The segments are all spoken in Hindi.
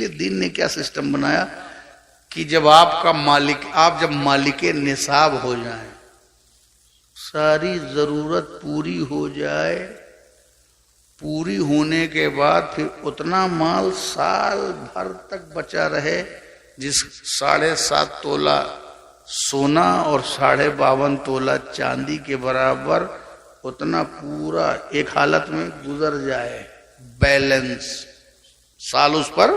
देखिए दीन ने क्या सिस्टम बनाया कि जब आपका मालिक, आप जब मालिके निसाब हो जाएं, सारी जरूरत पूरी हो जाए, पूरी होने के बाद फिर उतना माल साल भर तक बचा रहे, जिस 7.5 तोला सोना और 52.5 तोला चांदी के बराबर उतना पूरा एक हालत में गुजर जाए, बैलेंस साल उस पर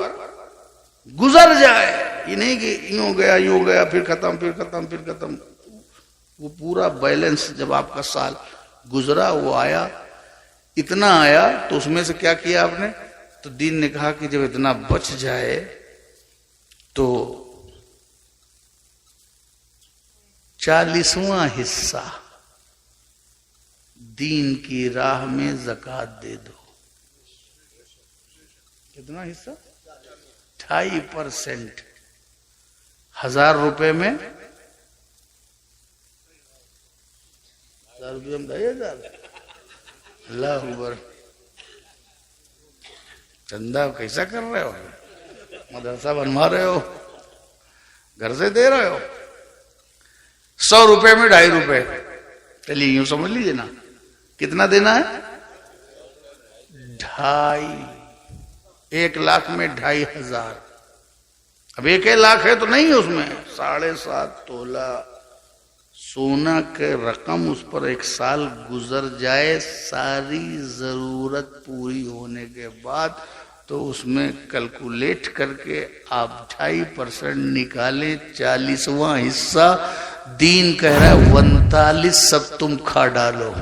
गुजर जाए। ये नहीं कि यूं गया फिर खत्म फिर खत्म फिर खत्म। वो पूरा बैलेंस जब आपका साल गुजरा, वो आया, इतना आया, तो उसमें से क्या किया आपने? तो दीन ने कहा कि जब इतना बच जाए तो 40वां हिस्सा दीन की राह में ज़कात दे दो। कितना हिस्सा? 2.5%। 1000 रुपए में 1000 रुपये में 2,500। अल्लाह अकबर। चंदा कैसा कर रहे हो? मदरसा बनवा रहे हो? घर से दे रहे हो? 100 रुपए में 2.5 रुपए। चलिए यूं समझ लीजिए ना, कितना देना है? 2.5। 1 लाख में 2,500। अब 1 लाख है तो नहीं, उसमें 7.5 तोला सोना के रकम, उस पर 1 साल गुजर जाए, सारी जरूरत पूरी होने के बाद, तो उसमें कैलकुलेट करके आप 2.5% निकालें। 40वां हिस्सा दीन कह रहा है 39 सब तुम खा डालो।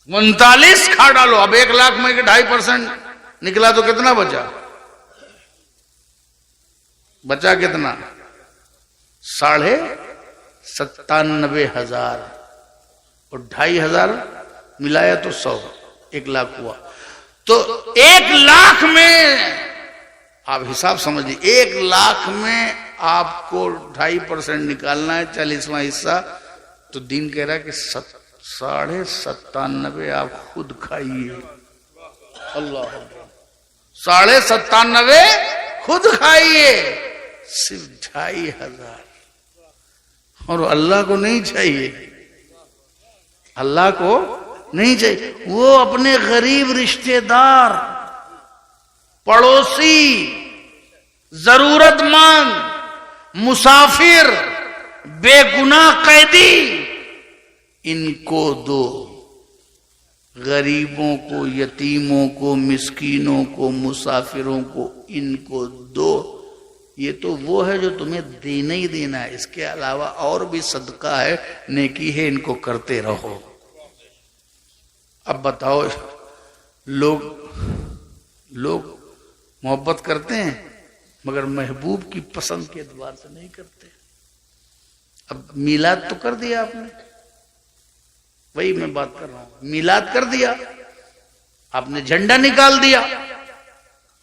39 खा डालो। अब 1 लाख में 2.5% निकला तो कितना बचा? बचा कितना? 97,500 और 2,500 मिलाया तो 100, 1 लाख हुआ। तो 1 लाख में आप हिसाब समझिए, 1 लाख में आपको 2.5% निकालना है, 40वां हिस्सा। तो दीन कह रहा है कि 97.5 आप खुद खाइए। अल्लाह, 97.5 खुद खाइए, सिर्फ 2,500। और अल्लाह को नहीं चाहिए, अल्लाह को नहीं चाहिए। वो अपने गरीब रिश्तेदार, पड़ोसी, जरूरतमंद, मुसाफिर, बेगुनाह कैदी, इनको दो। गरीबों को, यतीमों को, मिस्कीनों को, मुसाफिरों को, इनको दो। ये तो वो है जो तुम्हें देना ही देना है। इसके अलावा और भी सदका है, नेकी है, इनको करते रहो। अब बताओ, लोग मोहब्बत करते हैं मगर महबूब की पसंद के एतबार से नहीं करते। अब मिलाद तो कर दिया आपने, वही मैं बात कर रहा हूं, मिलाद कर दिया आपने, झंडा निकाल दिया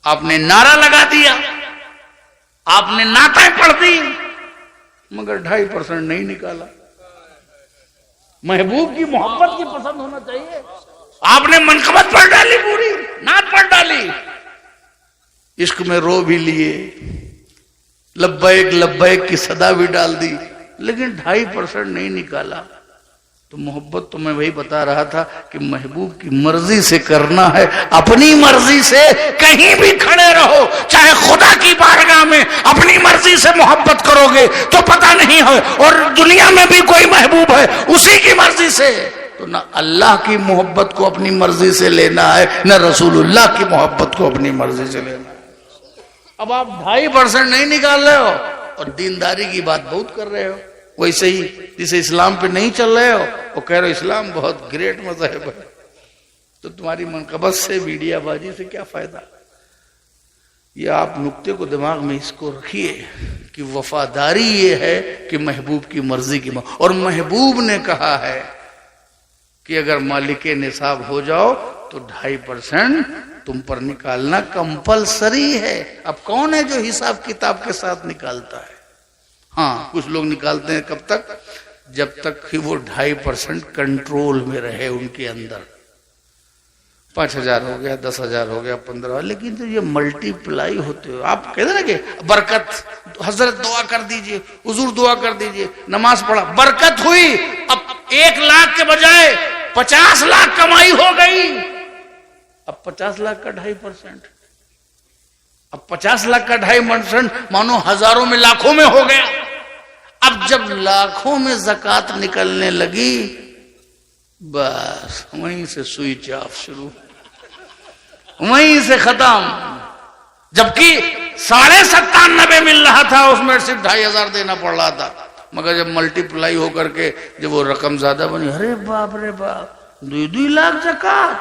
आपने, नारा लगा दिया आपने, नातें पढ़ दी, मगर 2.5% नहीं निकाला। महबूब की मोहब्बत की पसंद होना चाहिए। आपने मनकबत पढ़ डाली, पूरी नात पढ़ डाली, इश्क में रो भी लिए, लब्बैक लब्बैक की सदा भी डाल दी, लेकिन 2.5% नहीं निकाला। तो मोहब्बत तो मैं वही बता रहा था कि महबूब की मर्जी से करना है। अपनी मर्जी से कहीं भी खड़े रहो, चाहे खुदा की बारगाह में अपनी मर्जी से मोहब्बत करोगे तो पता नहीं है, और दुनिया में भी कोई महबूब है उसी की मर्जी से। तो ना अल्लाह की मोहब्बत को अपनी मर्जी से लेना है, न रसूलुल्लाह की मोहब्बत को अपनी मर्जी से लेना है। अब आप 2.5% नहीं निकाल रहे हो और दीनदारी की बात बहुत कर रहे हो। वैसे ही जिसे इस्लाम पे नहीं चल रहे हो वो कह रहे हो इस्लाम बहुत ग्रेट मजहब है, तो तुम्हारी मनकबत से, मीडियाबाजी से क्या फायदा? ये आप नुक्ते को दिमाग में इसको रखिए कि वफादारी ये है कि महबूब की मर्जी की, और महबूब ने कहा है कि अगर मालिके निसाब हो जाओ तो 2.5% तुम पर निकालना कंपलसरी है। अब कौन है जो हिसाब किताब के साथ निकालता है? हाँ, कुछ लोग निकालते हैं, कब तक? जब तक कि वो 2.5% कंट्रोल में रहे उनके अंदर। 5,000 हो गया, 10,000 हो गया, 15, लेकिन तो ये मल्टीप्लाई होते हो। आप कहते ना कि बरकत, हजरत दुआ कर दीजिए, हुजूर दुआ कर दीजिए, नमाज पढ़ा, बरकत हुई। अब 1 लाख के बजाय 50 लाख कमाई हो गई। अब 50 लाख का 2.5%, अब 50 लाख का 2.5% मानो हजारों में, लाखों में हो गया। अब जब लाखों में ज़कात निकलने लगी, बस वहीं से स्विच ऑफ शुरू, वहीं से खत्म। जबकि 97.5 मिल रहा था, उसमें सिर्फ 2,500 देना पड़ रहा था। मगर जब मल्टीप्लाई होकर के जब वो रकम ज्यादा बनी, अरे बाप रे बाप, 2 लाख ज़कात,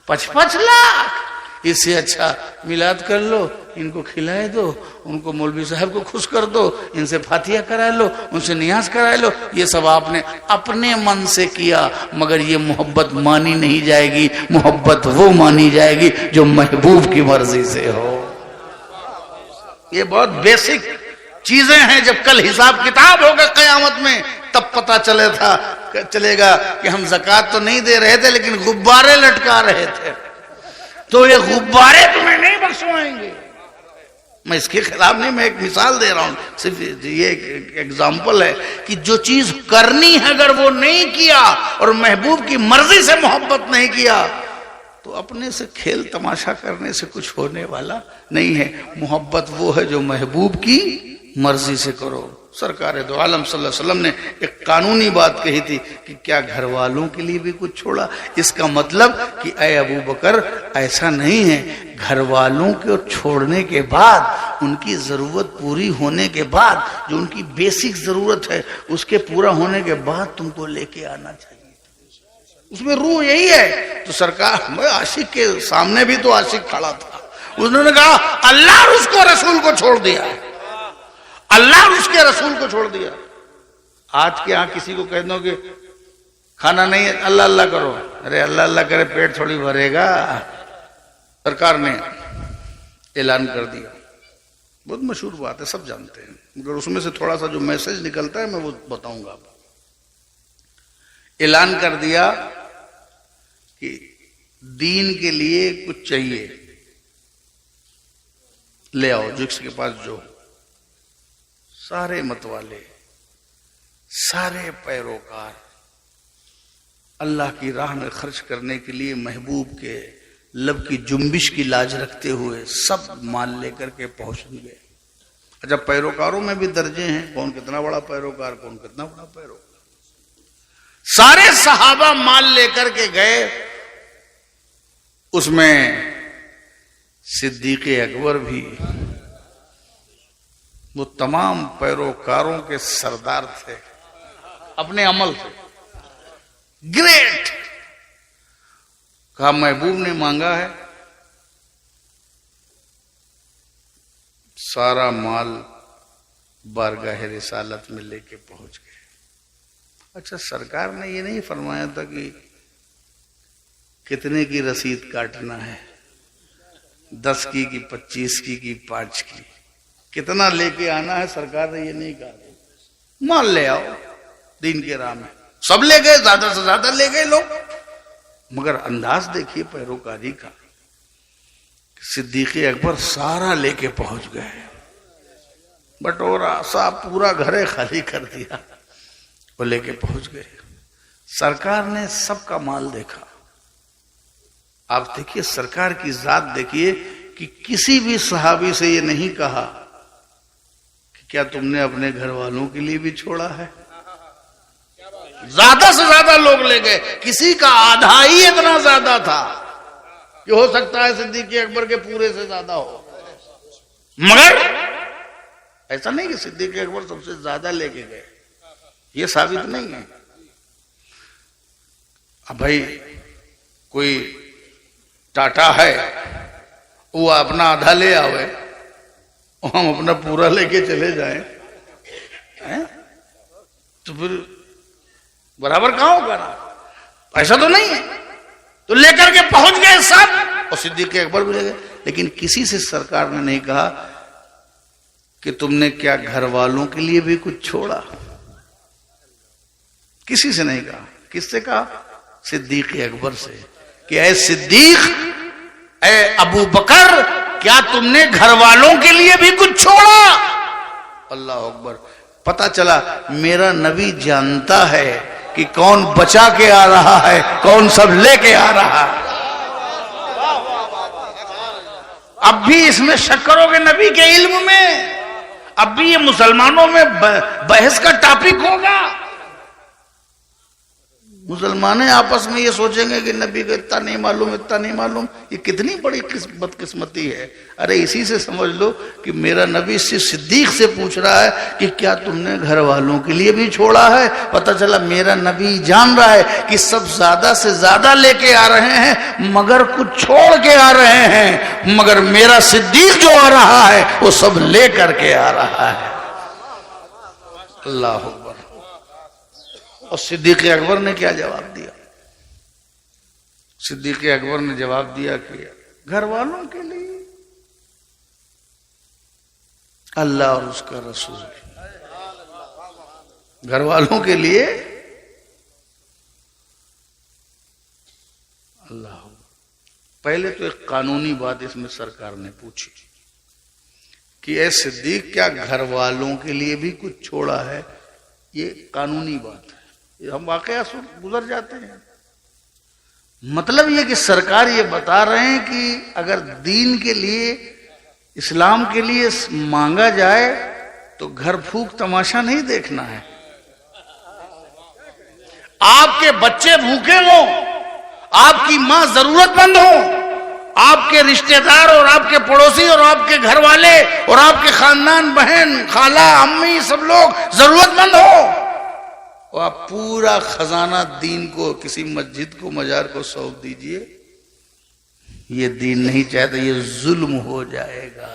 5 लाख। इससे अच्छा मिलाद कर लो, इनको खिलाए दो, उनको मौलवी साहब को खुश कर दो, इनसे फातिया करा लो, उनसे नियाज करा लो। ये सब आपने अपने मन से किया, मगर ये मोहब्बत मानी नहीं जाएगी। मोहब्बत वो मानी जाएगी जो महबूब की मर्जी से हो। ये बहुत बेसिक चीजें हैं। जब कल हिसाब किताब होगा क़यामत में, तब पता चलेगा कि हम ज़कात तो नहीं दे रहे थे, लेकिन गुब्बारे लटका रहे थे। तो ये गुब्बारे तुम्हें नहीं बख्शवाएंगे। मैं इसके खिलाफ नहीं, मैं एक मिसाल दे रहा हूं, सिर्फ ये एक एग्जाम्पल है कि जो चीज करनी है अगर वो नहीं किया और महबूब की मर्जी से मोहब्बत नहीं किया, तो अपने से खेल तमाशा करने से कुछ होने वाला नहीं है। मोहब्बत वो है जो महबूब की मर्जी से करो। सरकार दो आलम सल्लल्लाहु अलैहि वसल्लम ने एक कानूनी बात कही थी कि क्या घर वालों के लिए भी कुछ छोड़ा। इसका मतलब कि ऐ अबू बकर, ऐसा नहीं है, घर वालों को छोड़ने के बाद, उनकी जरूरत पूरी होने के बाद, जो उनकी बेसिक जरूरत है उसके पूरा होने के बाद तुमको लेके आना चाहिए। उसमें रूह यही है। तो सरकार, आशिक के सामने भी तो आशिक खड़ा था, उन्होंने कहा अल्लाह और उसको रसूल को छोड़ दिया, अल्लाह और उसके रसूल को छोड़ दिया। आज के यहां किसी को कह दो कि खाना नहीं है, अल्लाह अल्लाह करो, अरे अल्लाह अल्लाह करे पेट थोड़ी भरेगा। सरकार ने ऐलान कर दिया, बहुत मशहूर बात है, सब जानते हैं, मगर उसमें से थोड़ा सा जो मैसेज निकलता है मैं वो बताऊंगा आपको। ऐलान कर दिया कि दीन के लिए कुछ चाहिए, ले आओ, जिसके पास जो। सारे मतवाले, सारे पैरोकार अल्लाह की राह में खर्च करने के लिए महबूब के लब की जुम्बिश की लाज रखते हुए सब माल लेकर के पहुंच गए। अच्छा, पैरोकारों में भी दर्जे हैं, कौन कितना बड़ा पैरोकार, कौन कितना बड़ा पैरोकार। सारे सहाबा माल लेकर के गए। उसमें सिद्दीक़ अकबर भी, वो तमाम पैरोकारों के सरदार थे अपने अमल से, ग्रेट। कहा महबूब ने मांगा है, सारा माल बारगाह रिसालत में लेके पहुंच गए। अच्छा, सरकार ने ये नहीं फरमाया था कि कितने की रसीद काटना है, 10 की 25 की 5 की, कितना लेके आना है, सरकार ने ये नहीं कहा। माल ले आओ दीन के राह में। सब ले गए, ज्यादा से ज्यादा ले गए लोग, मगर अंदाज देखिए पैरोकारी का। सिद्दीक़ अकबर सारा लेके पहुंच गए, बटोरा सा पूरा घरे खाली कर दिया, वो लेके पहुंच गए। सरकार ने सबका माल देखा। आप देखिए सरकार की जात देखिए कि किसी भी सहाबी से ये नहीं कहा कि क्या तुमने अपने घर वालों के लिए भी छोड़ा है। ज्यादा से ज्यादा लोग ले गए, किसी का आधा ही इतना ज्यादा था कि हो सकता है सिद्दीक़ अकबर के पूरे से ज्यादा हो, मगर ऐसा नहीं कि सिद्दीक़ अकबर सबसे ज्यादा लेके गए, ये साबित नहीं है। अब भाई कोई टाटा है, वो अपना आधा ले आवे और हम अपना पूरा लेके चले जाएं, तो फिर बराबर कहां होगा ना, ऐसा तो नहीं है। तो लेकर के पहुंच गए सब, और सिद्दीक़ अकबर भी ले गए, लेकिन किसी से सरकार ने नहीं कहा कि तुमने क्या घर वालों के लिए भी कुछ छोड़ा, किसी से नहीं कहा। किससे कहा? सिद्दीक़ अकबर से। कि ऐ सिद्दीक, ऐ अबू बकर, क्या तुमने घर वालों के लिए भी कुछ छोड़ा? अल्लाह अकबर। पता चला मेरा नबी जानता है कि कौन बचा के आ रहा है, कौन सब लेके आ रहा है। अब भी इसमें शक करोगे नबी के इल्म में? अब भी ये मुसलमानों में बहस का टॉपिक होगा। मुसलमान आपस में ये सोचेंगे कि नबी को इतना नहीं मालूम, इतना नहीं मालूम। ये कितनी बड़ी बदकिस्मती है। अरे इसी से समझ लो कि मेरा नबी सिद्दीक से पूछ रहा है कि क्या तुमने घर वालों के लिए भी छोड़ा है? पता चला मेरा नबी जान रहा है कि सब ज्यादा से ज्यादा लेके आ रहे हैं मगर कुछ छोड़ के आ रहे हैं, मगर मेरा सिद्दीक जो आ रहा है वो सब ले करके आ रहा है। अल्लाह अकबर। और सिद्दीक अकबर ने क्या जवाब दिया? सिद्दीक अकबर ने जवाब दिया कि घर वालों के लिए, अल्लाह और उसका रसूल, घर वालों के लिए। अल्लाह। पहले तो एक कानूनी बात इसमें सरकार ने पूछी कि ऐ सिद्दीक, क्या घर वालों के लिए भी कुछ छोड़ा है? ये कानूनी बात है, हम वाकया गुजर जाते हैं। मतलब ये कि सरकार ये बता रहे हैं कि अगर दीन के लिए, इस्लाम के लिए मांगा जाए तो घर फूक तमाशा नहीं देखना है। आपके बच्चे भूखे हों, आपकी मां जरूरतमंद हो, आपके रिश्तेदार और आपके पड़ोसी और आपके घर वाले और आपके खानदान, बहन, खाला, अम्मी, सब लोग जरूरतमंद हो, और आप पूरा खजाना दीन को, किसी मस्जिद को, मजार को सौंप दीजिए। ये दीन नहीं चाहता, ये जुल्म हो जाएगा।